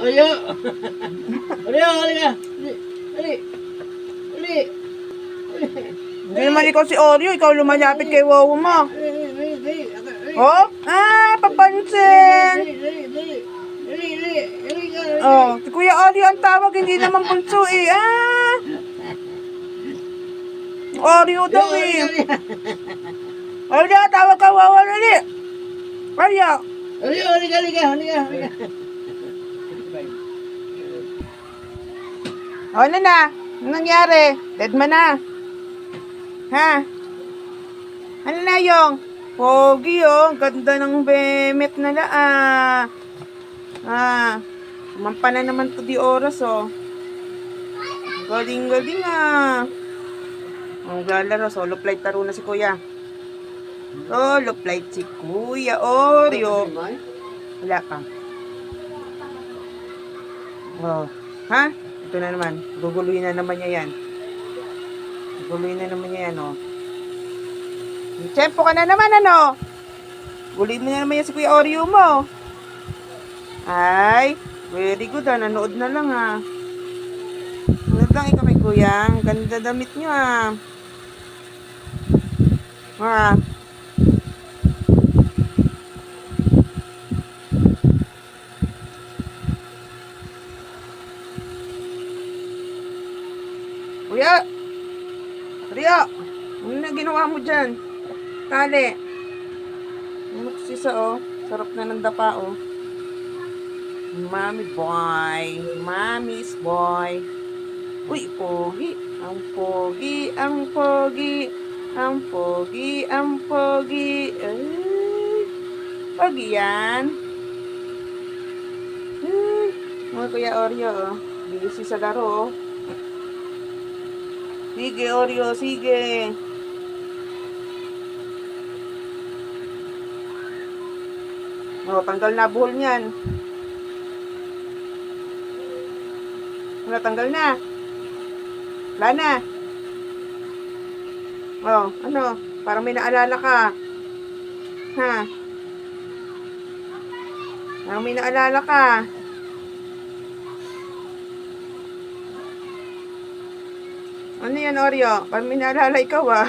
Oreo! Oreo, halika! Dali! Dali! Hindi naman ikaw si Oreo, ikaw lumalapit kay Wawa mo. Oh? Papansin! Oh, si Kuya Oreo ang tawag, hindi naman bunso eh. Oreo daw eh. Oreo, tawag ka Wawa dali. Oreo. Oreo, halika! O, ano na? Anong nangyari? Dead man na. Ha? Ano na yung? Pogi oh. Ganda ng bemet na Umampa na naman to di oras oh. Galing Ang lalaro. Solo flight taro na si Kuya. Solo flight si Kuya Oreo. Wala pa. Oh. Ha? Ito na naman. Guguluhin na naman niya yan. Oh. Tiyempo ka na naman, ano? Guluhin mo na naman yan si Kuya Oreo mo. Ay, very good ah. Nanood na lang ah. Nanood lang ikaw kay Kuya. Ang ganda damit niyo ah. Kuya! Rio! Ano na ginawa mo dyan? Tali. Ano sisa oh. Sarap na ng dapa oh. Mommy boy. Mommy's boy. Uy, pogi. Ang pogi. Ay, pogi yan. Mga Kuya Oreo oh. Busy sa laro oh. Sige, Oreo, sige. Oh, tanggal na buhol niyan. Ano, tanggal na. Wala na. Oh, ano, parang may naalala ka. Ha? Parang may naalala ka. Ano yan, Oreo? Parang may naalala ikaw ah.